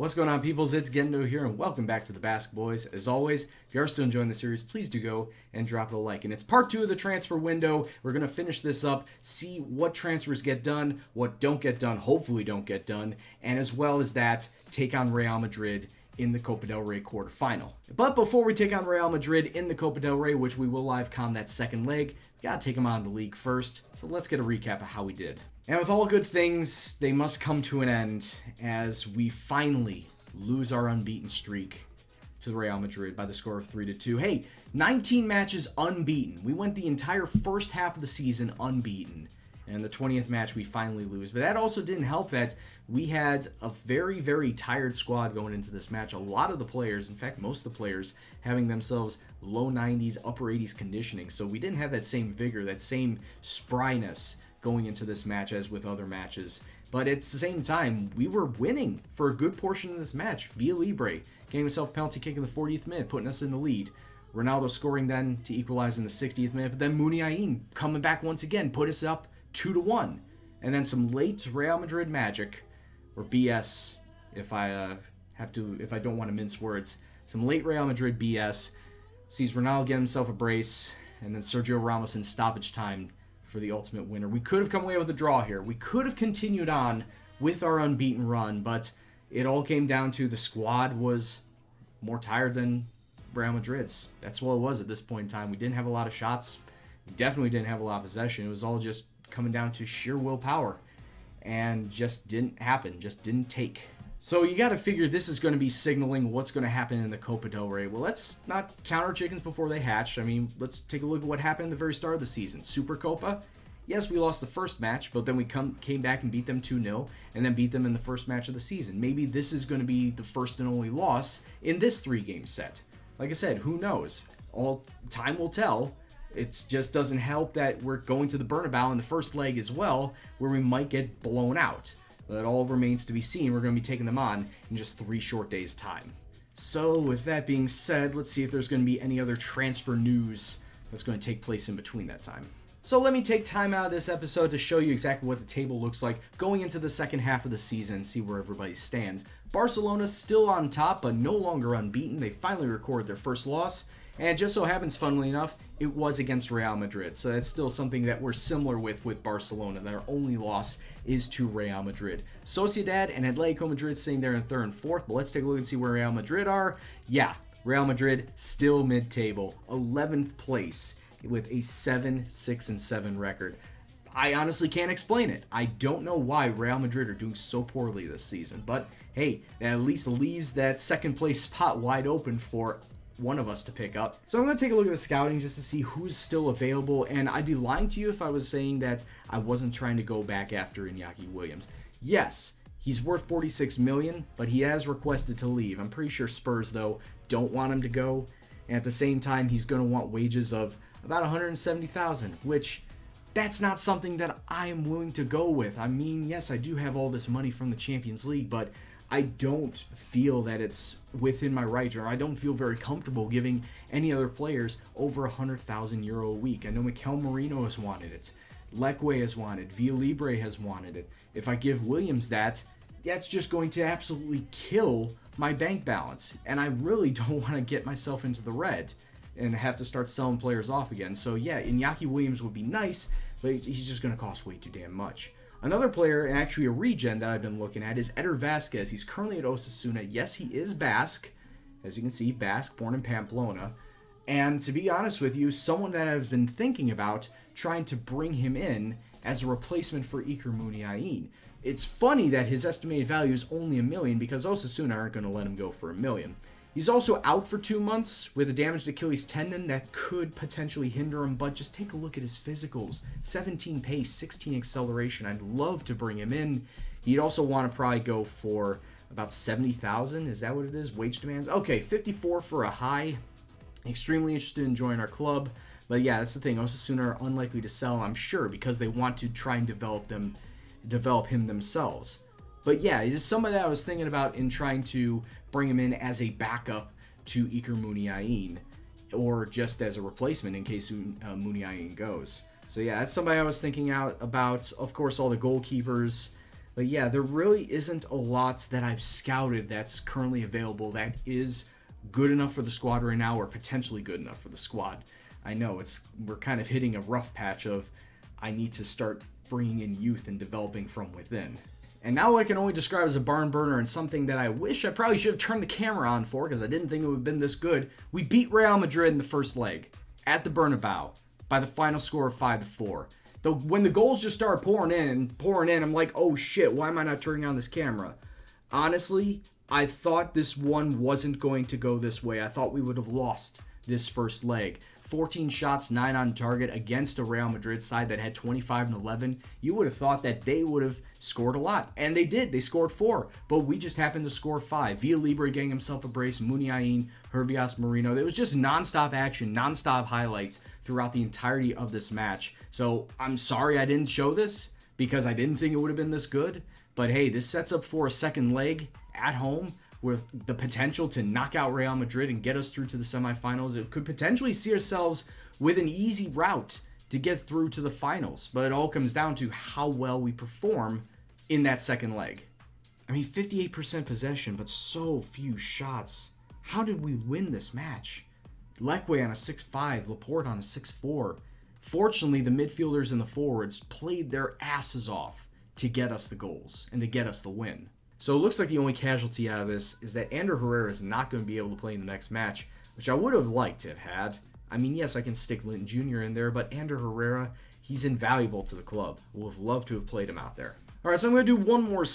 What's going on, peoples? It's Gendo here, and welcome back to the Basque Boys. As always, if you are still enjoying the series, please do go and drop it a like. And it's part 2 of the transfer window. We're going to finish this up, see what transfers get done, what don't get done, hopefully don't get done, and as well as that, take on Real Madrid in the Copa del Rey quarterfinal. But before we take on Real Madrid in the Copa del Rey, which we will live com that second leg, we gotta take them on the league first. So let's get a recap of how we did. And with all good things, they must come to an end as we finally lose our unbeaten streak to Real Madrid by the score of 3-2. Hey, 19 matches unbeaten. We went the entire first half of the season unbeaten. And the 20th match, we finally lose. But that also didn't help that we had a very, very tired squad going into this match. A lot of the players, in fact, most of the players, having themselves low 90s, upper 80s conditioning. So we didn't have that same vigor, that same spryness going into this match as with other matches. But at the same time, we were winning for a good portion of this match. Villalibre getting himself a penalty kick in the 40th minute, putting us in the lead. Ronaldo scoring then to equalize in the 60th minute. But then Muniain coming back once again, put us up 2-1. And then some late Real Madrid magic, or BS, if I don't want to mince words. Some late Real Madrid BS sees Ronaldo get himself a brace, and then Sergio Ramos in stoppage time for the ultimate winner. We could have come away with a draw here. We could have continued on with our unbeaten run, but it all came down to the squad was more tired than Real Madrid's. That's what it was at this point in time. We didn't have a lot of shots. We definitely didn't have a lot of possession. It was all just coming down to sheer willpower, and just didn't happen, just didn't take. So you got to figure this is going to be signaling what's going to happen in the Copa del Rey. Well, let's not count our chickens before they hatch. I mean, let's take a look at what happened at the very start of the season. Supercopa, yes, we lost the first match, but then we came back and beat them 2-0, and then beat them in the first match of the season. Maybe this is going to be the first and only loss in this 3-game set. Like I said, who knows? All time will tell. It just doesn't help that we're going to the Bernabeu in the first leg as well, where we might get blown out. But it all remains to be seen. We're going to be taking them on in just 3 short days' time. So with that being said, let's see if there's going to be any other transfer news that's going to take place in between that time. So let me take time out of this episode to show you exactly what the table looks like going into the second half of the season and see where everybody stands. Barcelona's still on top, but no longer unbeaten. They finally recorded their first loss. And it just so happens, funnily enough, it was against Real Madrid. So that's still something that we're similar with Barcelona. Their only loss is to Real Madrid. Sociedad and Atletico Madrid sitting there in 3rd and 4th. But let's take a look and see where Real Madrid are. Yeah, Real Madrid still mid-table. 11th place with a 7-6-7 record. I honestly can't explain it. I don't know why Real Madrid are doing so poorly this season. But hey, that at least leaves that second place spot wide open for one of us to pick up. So I'm going to take a look at the scouting just to see who's still available, and I'd be lying to you if I was saying that I wasn't trying to go back after Iñaki Williams. Yes, he's worth $46 million, but he has requested to leave. I'm pretty sure Spurs, though, don't want him to go, and at the same time, he's going to want wages of about $170,000, which that's not something that I am willing to go with. I mean, yes, I do have all this money from the Champions League, but I don't feel that it's within my right, or I don't feel very comfortable giving any other players over €100,000 a week. I know Mikel Merino has wanted it. Leque has wanted. Villalibre has wanted it. If I give Williams that, that's just going to absolutely kill my bank balance. And I really don't want to get myself into the red and have to start selling players off again. So yeah, Iñaki Williams would be nice, but he's just going to cost way too damn much. Another player, and actually a regen that I've been looking at, is Eder Vázquez. He's currently at Osasuna. Yes, he is Basque. As you can see, Basque, born in Pamplona. And to be honest with you, someone that I've been thinking about trying to bring him in as a replacement for Iker Muniain. It's funny that his estimated value is only $1 million because Osasuna aren't going to let him go for $1 million. He's also out for 2 months with a damaged Achilles tendon that could potentially hinder him, but just take a look at his physicals. 17 pace, 16 acceleration. I'd love to bring him in. He'd also want to probably go for about $70,000. Is that what it is? Wage demands? Okay, 54 for a high. Extremely interested in joining our club. But yeah, that's the thing. Osasuna are unlikely to sell, I'm sure, because they want to try and develop him themselves. But yeah, it's somebody that I was thinking about in trying to bring him in as a backup to Iker Muniain, or just as a replacement in case Muniain goes. So yeah, that's somebody I was thinking out about. Of course, all the goalkeepers. But yeah, there really isn't a lot that I've scouted that's currently available that is good enough for the squad right now, or potentially good enough for the squad. I know we're kind of hitting a rough patch of I need to start bringing in youth and developing from within. And now I can only describe as a barn burner and something that I wish I probably should have turned the camera on for because I didn't think it would have been this good. We beat Real Madrid in the first leg at the Bernabeu by the final score of 5-4. When the goals just started pouring in, I'm like, oh shit, why am I not turning on this camera? Honestly, I thought this one wasn't going to go this way. I thought we would have lost this first leg. 14 shots, 9 on target against a Real Madrid side that had 25 and 11. You would have thought that they would have scored a lot. And they did. They scored 4. But we just happened to score 5. Villalibre getting himself a brace. Muniain, Hervias Marino. It was just nonstop action, nonstop highlights throughout the entirety of this match. So I'm sorry I didn't show this because I didn't think it would have been this good. But hey, this sets up for a second leg at home with the potential to knock out Real Madrid and get us through to the semifinals. It could potentially see ourselves with an easy route to get through to the finals. But it all comes down to how well we perform in that second leg. I mean, 58% possession, but so few shots. How did we win this match? Leque on a 6-5, Laporte on a 6-4. Fortunately, the midfielders and the forwards played their asses off to get us the goals and to get us the win. So it looks like the only casualty out of this is that Ander Herrera is not going to be able to play in the next match, which I would have liked to have had. I mean, yes, I can stick Linton Jr. in there, but Ander Herrera, he's invaluable to the club. Would have loved to have played him out there. All right, so I'm going to do one more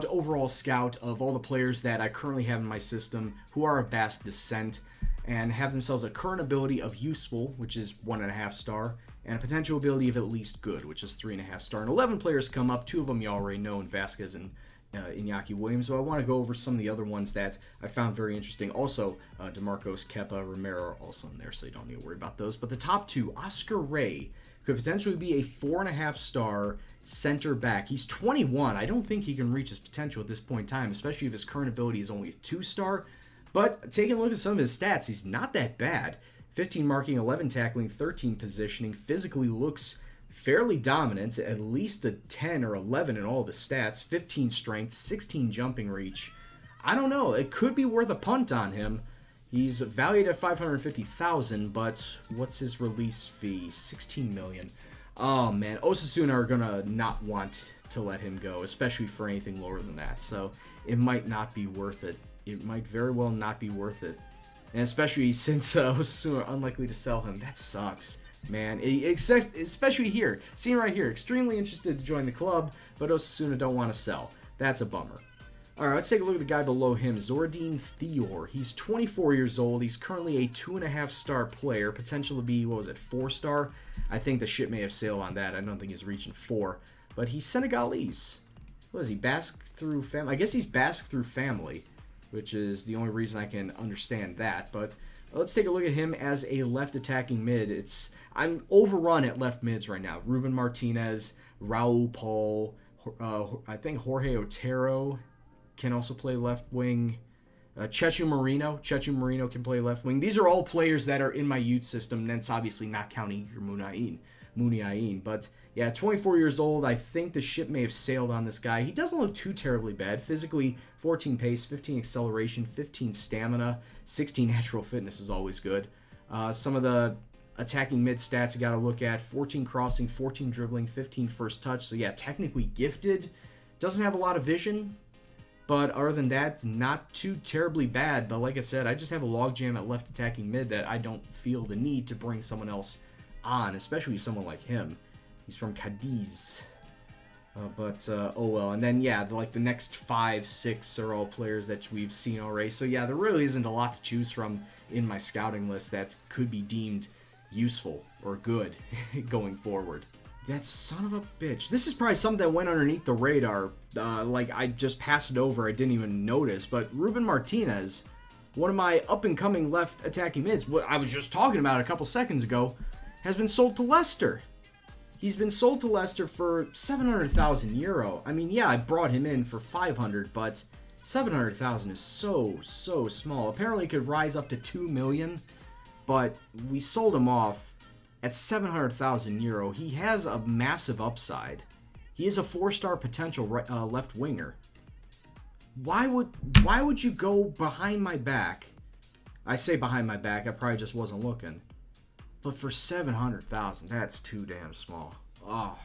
overall scout of all the players that I currently have in my system who are of Basque descent and have themselves a current ability of useful, which is 1.5 star, and a potential ability of at least good, which is 3.5 star. And 11 players come up, 2 of them you already know, in Vasquez and Iñaki Williams. So I want to go over some of the other ones that I found very interesting. Also, DeMarcos, Kepa, Romero are also in there, so you don't need to worry about those. But the top 2, Oscar Ray could potentially be a 4.5 star center back. He's 21. I don't think he can reach his potential at this point in time, especially if his current ability is only a 2 star. But taking a look at some of his stats, he's not that bad. 15 marking, 11 tackling, 13 positioning. Physically looks fairly dominant, at least a 10 or 11 in all of his stats. 15 strength, 16 jumping reach. I don't know. It could be worth a punt on him. He's valued at 550,000, but what's his release fee? 16 million. Oh man, Osasuna are gonna not want to let him go, especially for anything lower than that. So it might not be worth it. It might very well not be worth it. And especially since Osasuna are unlikely to sell him. That sucks, man. Especially here. Seen right here. Extremely interested to join the club, but Osasuna don't want to sell. That's a bummer. Alright, let's take a look at the guy below him. Zordine Thior. He's 24 years old. He's currently a 2.5 star player. Potential to be, 4 star? I think the ship may have sailed on that. I don't think he's reaching 4. But he's Senegalese. What is he? Basque through family? I guess he's Basque through family, which is the only reason I can understand that. But let's take a look at him as a left attacking mid. I'm overrun at left mids right now. Ruben Martinez, Raul Paul, I think Jorge Otero can also play left wing. Chechu Marino can play left wing. These are all players that are in my youth system, and that's obviously not counting your Muniain. But yeah, 24 years old. I think the ship may have sailed on this guy. He doesn't look too terribly bad. Physically, 14 pace, 15 acceleration, 15 stamina, 16 natural fitness is always good. Some of the attacking mid stats you got to look at: 14 crossing, 14 dribbling, 15 first touch. So yeah, technically gifted. Doesn't have a lot of vision, but other than that, it's not too terribly bad. But like I said, I just have a logjam at left attacking mid that I don't feel the need to bring someone else on, especially someone like him. He's from Cadiz. Oh well. And then, yeah, the next 5, 6 are all players that we've seen already. So, yeah, there really isn't a lot to choose from in my scouting list that could be deemed useful or good going forward. That son of a bitch. This is probably something that went underneath the radar. I just passed it over. I didn't even notice. But Ruben Martinez, one of my up-and-coming left attacking mids, what I was just talking about a couple seconds ago, has been sold to Leicester. He's been sold to Leicester for 700,000 euro. I mean, yeah, I brought him in for 500, but 700,000 is so small. Apparently, it could rise up to 2 million, but we sold him off at 700,000 euro. He has a massive upside. He is a 4-star potential left winger. Why would you go behind my back? I say behind my back, I probably just wasn't looking. But for 700,000, that's too damn small. Oh.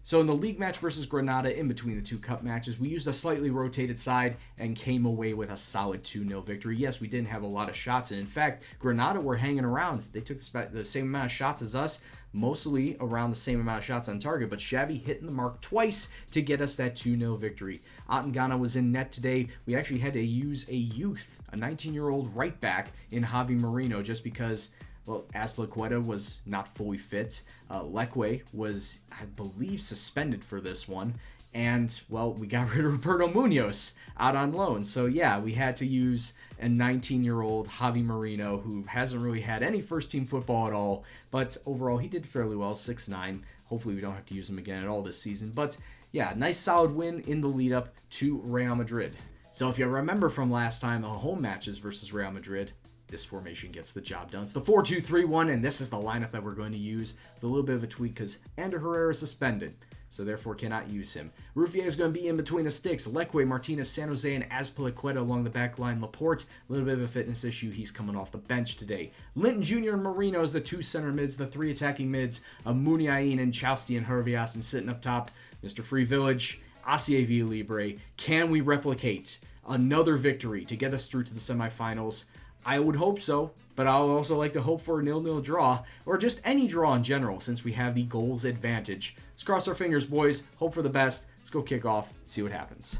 So in the league match versus Granada, in between the two cup matches, we used a slightly rotated side and came away with a solid 2-0 victory. Yes, we didn't have a lot of shots, and in fact, Granada were hanging around. They took the same amount of shots as us, mostly around the same amount of shots on target, but Xavi hitting the mark twice to get us that 2-0 victory. Ottingana was in net today. We actually had to use a youth, a 19-year-old right back in Javi Moreno, just because, well, Azpilicueta was not fully fit. Leque was, I believe, suspended for this one. And, well, we got rid of Roberto Munoz out on loan. So, yeah, we had to use a 19-year-old Javi Moreno who hasn't really had any first-team football at all. But overall, he did fairly well, 6'9". Hopefully we don't have to use him again at all this season. But, yeah, nice solid win in the lead-up to Real Madrid. So if you remember from last time, the home matches versus Real Madrid, this formation gets the job done. It's the 4-2-3-1, and this is the lineup that we're going to use with a little bit of a tweak because Ander Herrera is suspended, so therefore cannot use him. Ruffier is going to be in between the sticks. Leque, Martinez, San Jose, and Azpilicueta along the back line. Laporte, a little bit of a fitness issue. He's coming off the bench today. Linton Jr. and Marino is the 2 center mids, the 3 attacking mids of Muniain and Chausti and Hervias, and sitting up top, Mr. Free Village, Asier Villalibre. Can we replicate another victory to get us through to the semifinals? I would hope so, but I would also like to hope for a 0-0 draw, or just any draw in general, since we have the goals advantage. Let's cross our fingers, boys. Hope for the best. Let's go kick off, see what happens.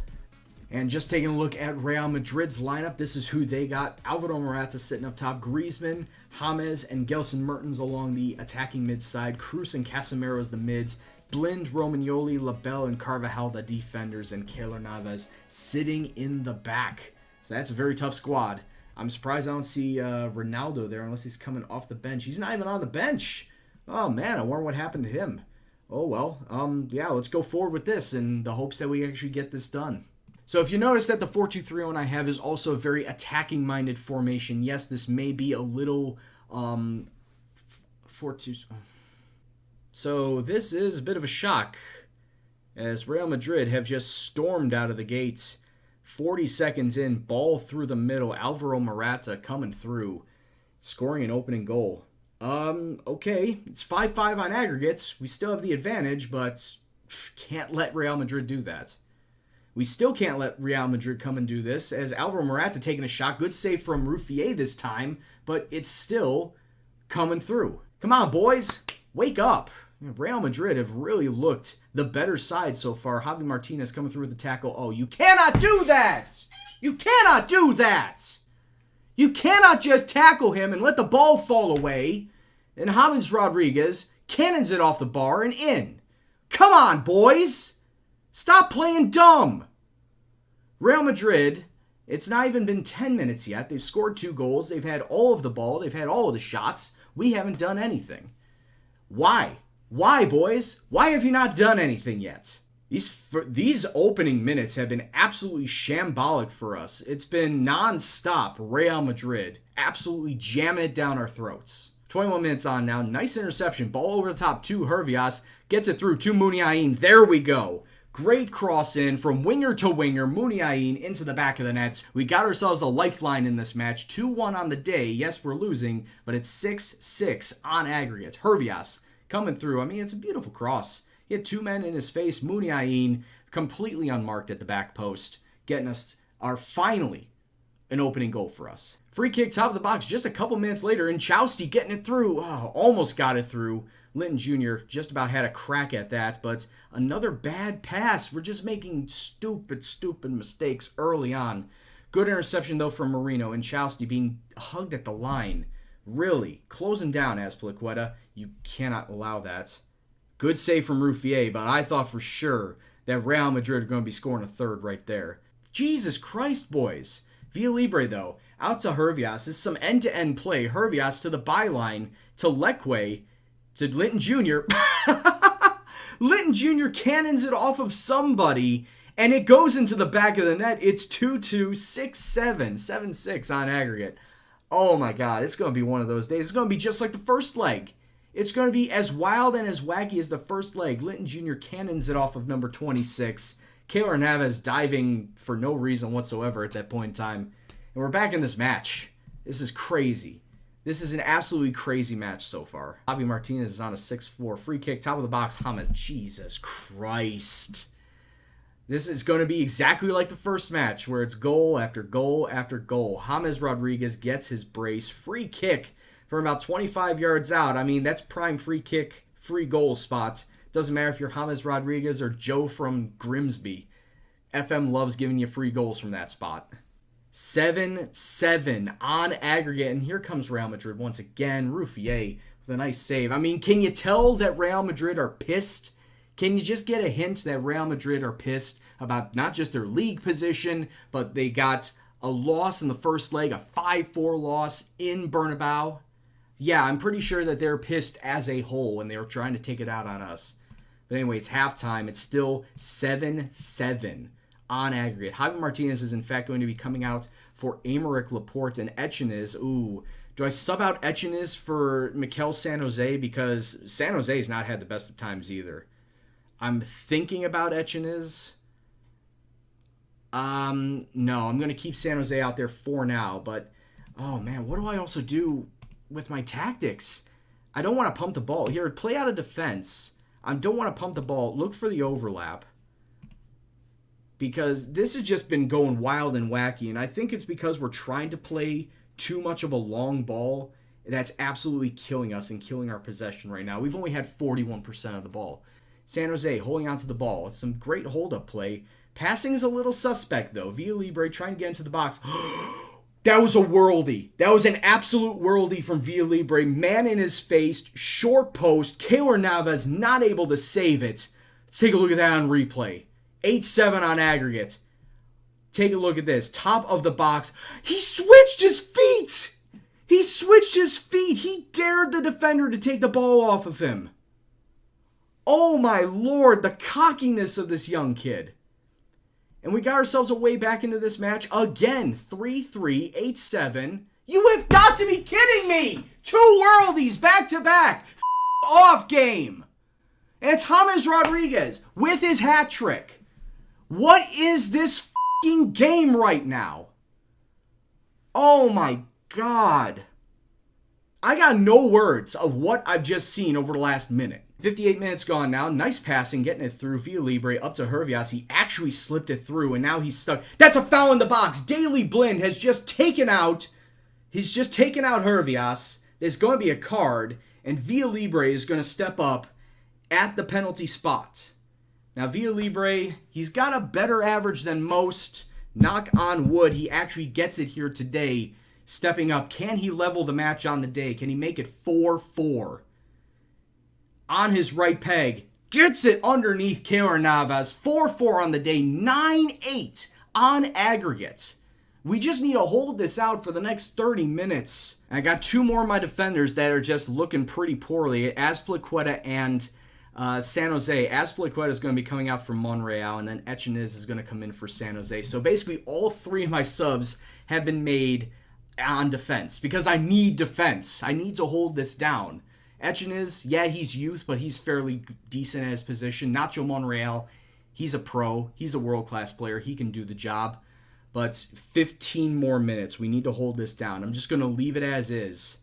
And just taking a look at Real Madrid's lineup, this is who they got. Alvaro Morata sitting up top, Griezmann, James, and Gelson Mertens along the attacking mid side, Cruz and Casemiro as the mids, Blind, Romagnoli, Labelle, and Carvajal the defenders, and Keylor Navas sitting in the back. So that's a very tough squad. I'm surprised I don't see Ronaldo there unless he's coming off the bench. He's not even on the bench. Oh, man, I wonder what happened to him. Oh, well, yeah, let's go forward with this in the hopes that we actually get this done. So if you notice that the 4-2-3-1 I have is also a very attacking-minded formation. Yes, this may be a little 4-2... So this is a bit of a shock, as Real Madrid have just stormed out of the gates. 40 seconds in, ball through the middle, Alvaro Morata coming through, scoring an opening goal. Okay, it's 5-5 on aggregates. We still have the advantage, but can't let Real Madrid do that. We still can't let Real Madrid come and do this, as Alvaro Morata taking a shot. Good save from Ruffier this time, but it's still coming through. Come on, boys, wake up. Real Madrid have really looked the better side so far. Javi Martinez coming through with the tackle. Oh, you cannot do that! You cannot do that! You cannot just tackle him and let the ball fall away. And James Rodriguez cannons it off the bar and in. Come on, boys! Stop playing dumb! Real Madrid, it's not even been 10 minutes yet. They've scored 2 goals. They've had all of the ball. They've had all of the shots. We haven't done anything. Why? Why, boys? Why have you not done anything yet? These opening minutes have been absolutely shambolic for us. It's been non-stop Real Madrid absolutely jamming it down our throats. 21 minutes on now. Nice interception. Ball over the top to Hervias. Gets it through to Muniain. There we go. Great cross in from winger to winger. Muniain into the back of the nets. We got ourselves a lifeline in this match. 2-1 on the day. Yes, we're losing, but it's 6-6 on aggregate. Hervias coming through. I mean, it's a beautiful cross. He had 2 men in his face. Muniain completely unmarked at the back post, getting us finally an opening goal for us. Free kick, top of the box, just a couple minutes later, and Chausti getting it through. Oh, almost got it through. Linton Jr. just about had a crack at that, but another bad pass. We're just making stupid mistakes early on. Good interception, though, from Marino, and Chausti being hugged at the line. Really, closing down Azpilicueta. You cannot allow that. Good save from Ruffier, but I thought for sure that Real Madrid are going to be scoring a third right there. Jesus Christ, boys. Villalibre, though, out to Hervias. This is some end-to-end play. Hervias to the byline, to Leque, to Linton Jr. Linton Jr. cannons it off of somebody, and it goes into the back of the net. It's 2-2, 6-7, 7-6 on aggregate. Oh my God, it's going to be one of those days. It's going to be just like the first leg. It's going to be as wild and as wacky as the first leg. Linton Jr. cannons it off of number 26. Keylor Navas diving for no reason whatsoever at that point in time. And we're back in this match. This is crazy. This is an absolutely crazy match so far. Javi Martinez is on a 6-4 free kick. Top of the box, James. Jesus Christ. This is going to be exactly like the first match, where it's goal after goal after goal. James Rodriguez gets his brace. Free kick from about 25 yards out. I mean, that's prime free kick, free goal spots. Doesn't matter if you're James Rodriguez or Joe from Grimsby. FM loves giving you free goals from that spot. 7-7 on aggregate. And here comes Real Madrid once again. Ruffier with a nice save. I mean, can you tell that Real Madrid are pissed? Can you just get a hint that Real Madrid are pissed about not just their league position, but they got a loss in the first leg, a 5-4 loss in Bernabeu? Yeah, I'm pretty sure that they're pissed as a whole when they were trying to take it out on us. But anyway, it's halftime. It's still 7-7 on aggregate. Javi Martinez is in fact going to be coming out for Aymeric Laporte and Echeniz. Ooh, do I sub out Echeniz for Mikel San Jose? Because San Jose has not had the best of times either. I'm thinking about Echeniz. No, I'm going to keep San Jose out there for now. But, oh man, what do I also do with my tactics? I don't want to pump the ball. Here, play out of defense. I don't want to pump the ball. Look for the overlap. Because this has just been going wild and wacky. And I think it's because we're trying to play too much of a long ball. That's absolutely killing us and killing our possession right now. We've only had 41% of the ball. San Jose holding onto the ball. It's some great hold-up play. Passing is a little suspect, though. Villalibre trying to get into the box. That was a worldie. That was an absolute worldie from Villalibre. Man in his face. Short post. Keylor Navas not able to save it. Let's take a look at that on replay. 8-7 on aggregate. Take a look at this. Top of the box. He switched his feet. He switched his feet. He dared the defender to take the ball off of him. Oh my lord, the cockiness of this young kid. And we got ourselves a way back into this match again. 3-3, 8-7. You have got to be kidding me! 2 worldies back to back. Off game. And it's James Rodriguez with his hat trick. What is this f***ing game right now? Oh my god. I got no words of what I've just seen over the last minute. 58 minutes gone now. Nice passing, getting it through. Villalibre up to Hervias. He actually slipped it through, and now he's stuck. That's a foul in the box. Daley Blind has just taken out... He's just taken out Hervias. There's going to be a card, and Villalibre is going to step up at the penalty spot. Now, Villalibre, he's got a better average than most. Knock on wood, he actually gets it here today, stepping up. Can he level the match on the day? Can he make it 4-4? On his right peg, gets it underneath Keylor Navas. 4-4 on the day, 9-8 on aggregate. We just need to hold this out for the next 30 minutes. I got 2 more of my defenders that are just looking pretty poorly. Azpilicueta and San Jose. Azpilicueta is going to be coming out for Monreal, and then Echeniz is going to come in for San Jose. So basically all 3 of my subs have been made on defense because I need defense. I need to hold this down. Echeniz, yeah, he's youth, but he's fairly decent at his position. Nacho Monreal, he's a pro. He's a world-class player. He can do the job. But 15 more minutes. We need to hold this down. I'm just going to leave it as is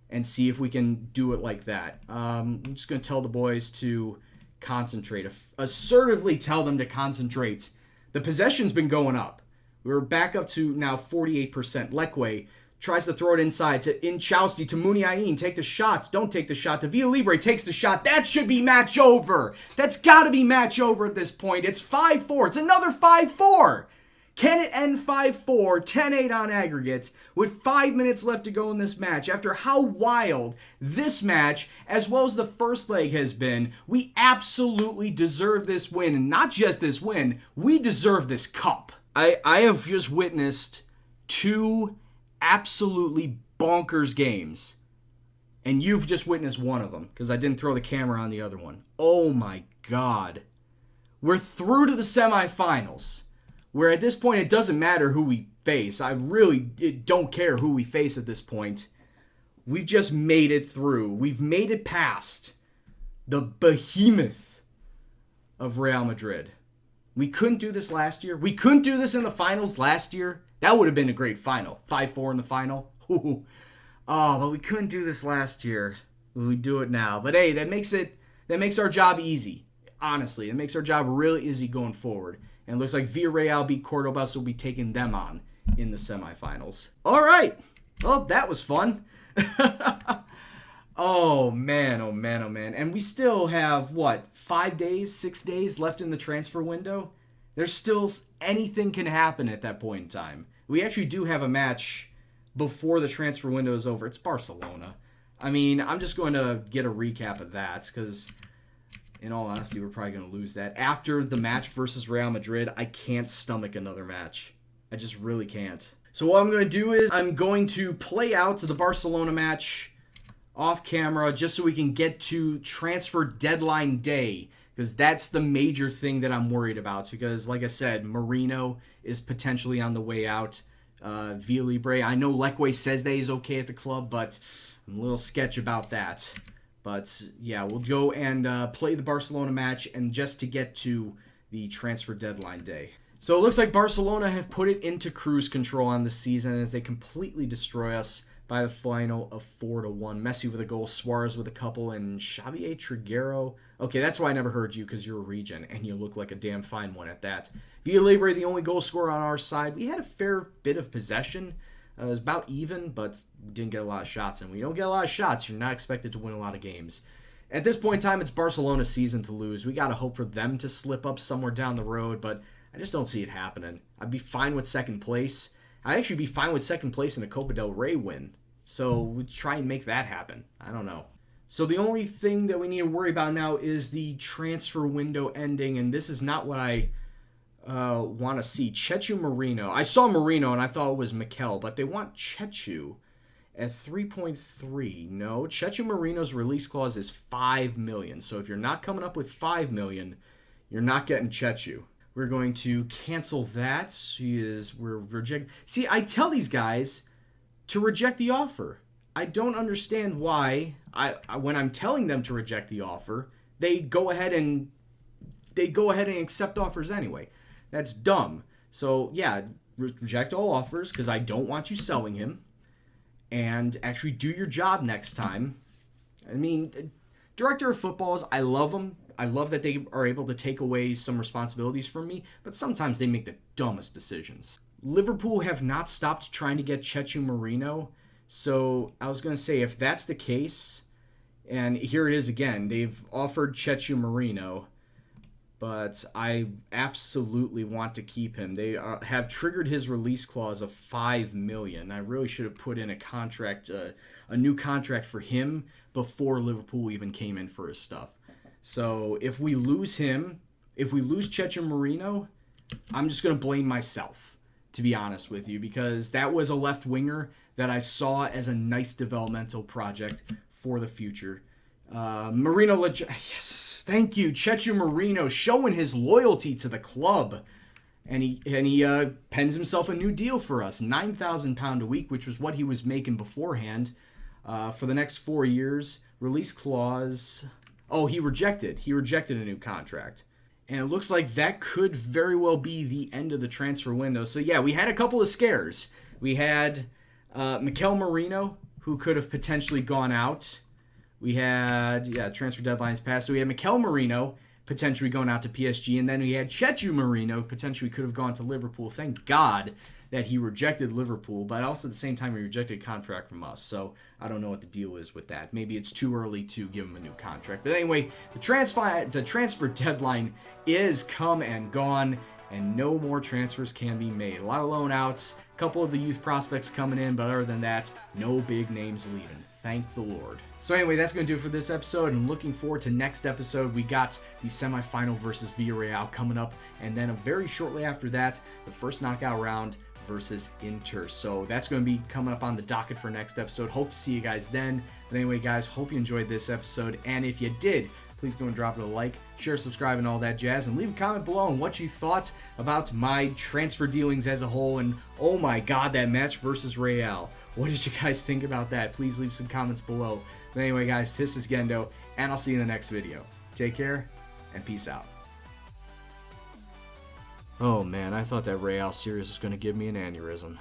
and see if we can do it like that. I'm just going to tell the boys to concentrate. Assertively tell them to concentrate. The possession's been going up. We're back up to now 48%. Lekwe tries to throw it inside to Inchausti, to Muniain. Take the shots. Don't take the shot. To Villalibre takes the shot. That should be match over. That's got to be match over at this point. It's 5-4. It's another 5-4. Can it end 5-4, 10-8 on aggregate, with 5 minutes left to go in this match? After how wild this match, as well as the first leg has been, we absolutely deserve this win. And not just this win, we deserve this cup. I have just witnessed 2 absolutely bonkers games. And you've just witnessed one of them, because I didn't throw the camera on the other one. Oh my god. We're through to the semifinals, where at this point it doesn't matter who we face. I really don't care who we face at this point. We've just made it through. We've made it past the behemoth of Real Madrid. We couldn't do this last year. We couldn't do this in the finals last year. That would have been a great final. 5-4 in the final. Ooh. Oh, but we couldn't do this last year. We do it now. But hey, that makes our job easy. Honestly, it makes our job really easy going forward. And it looks like Villarreal beat Cordoba, so we'll be taking them on in the semifinals. All right. Well, that was fun. Oh, man, oh, man, oh, man. And we still have, 5 days, 6 days left in the transfer window? There's still anything can happen at that point in time. We actually do have a match before the transfer window is over. It's Barcelona. I mean, I'm just going to get a recap of that because, in all honesty, we're probably going to lose that. After the match versus Real Madrid, I can't stomach another match. I just really can't. So what I'm going to do is I'm going to play out the Barcelona match off camera just so we can get to transfer deadline day, because that's the major thing that I'm worried about, because like I said, Marino is potentially on the way out. Villalibre, I know Lecque says that he's okay at the club, but I'm a little sketch about that. But yeah, we'll go and play the Barcelona match and just to get to the transfer deadline day. So it looks like Barcelona have put it into cruise control on the season as they completely destroy us by the final of 4-1. Messi with a goal, Suarez with a couple, and Xavier Triguero. Okay, that's why I never heard you, because you're a regen, and you look like a damn fine one at that. Villalibre, the only goal scorer on our side. We had a fair bit of possession. It was about even, but we didn't get a lot of shots. And when you don't get a lot of shots, you're not expected to win a lot of games. At this point in time, it's Barcelona's season to lose. We got to hope for them to slip up somewhere down the road, but I just don't see it happening. I'd be fine with second place. I'd actually be fine with second place in a Copa del Rey win. So we'll try and make that happen. I don't know. So the only thing that we need to worry about now is the transfer window ending, and this is not what I want to see. Chechu Marino. I saw Marino and I thought it was Mikel, but they want Chechu at 3.3. No, Chechu Marino's release clause is 5 million. So if you're not coming up with 5 million, you're not getting Chechu. We're going to cancel that. We're rejecting. See, I tell these guys to reject the offer. I don't understand why when I'm telling them to reject the offer, they go ahead and accept offers anyway. That's dumb. So yeah, reject all offers because I don't want you selling him, and actually do your job next time. I mean, director of footballs, I love them. I love that they are able to take away some responsibilities from me, but sometimes they make the dumbest decisions. Liverpool have not stopped trying to get Chechu Marino, so I was going to say, if that's the case, and here it is again, they've offered Chechu Marino, but I absolutely want to keep him. They have triggered his release clause of 5 million. I really should have put in a contract, a new contract for him before Liverpool even came in for his stuff. So if we lose him, if we lose Chechu Marino, I'm just going to blame myself, to be honest with you, because that was a left winger that I saw as a nice developmental project for the future. Marino, yes, thank you, Chechu Marino, showing his loyalty to the club, and he pens himself a new deal for us, £9,000 a week, which was what he was making beforehand, for the next 4 years. Release clause. Oh, he rejected a new contract. And it looks like that could very well be the end of the transfer window. So yeah, we had a couple of scares. We had Mikel Merino, who could have potentially gone out. We had, transfer deadlines passed. So we had Mikel Merino potentially going out to PSG. And then we had Chechu Marino potentially could have gone to Liverpool. Thank God that he rejected Liverpool, but also at the same time he rejected a contract from us. So I don't know what the deal is with that. Maybe it's too early to give him a new contract. But anyway, the transfer deadline is come and gone, and no more transfers can be made. A lot of loan outs, a couple of the youth prospects coming in, but other than that, no big names leaving. Thank the Lord. So anyway, that's going to do it for this episode. I'm looking forward to next episode. We got the semifinal versus Villarreal coming up, and then very shortly after that, the first knockout round versus Inter. So that's going to be coming up on the docket for next episode. Hope to see you guys then. But anyway, guys, hope you enjoyed this episode. And if you did, please go and drop it a like, share, subscribe, and all that jazz. And leave a comment below on what you thought about my transfer dealings as a whole. And oh my God, that match versus Real. What did you guys think about that? Please leave some comments below. But anyway, guys, this is Gendo, and I'll see you in the next video. Take care, and peace out. Oh man, I thought that Real series was going to give me an aneurysm.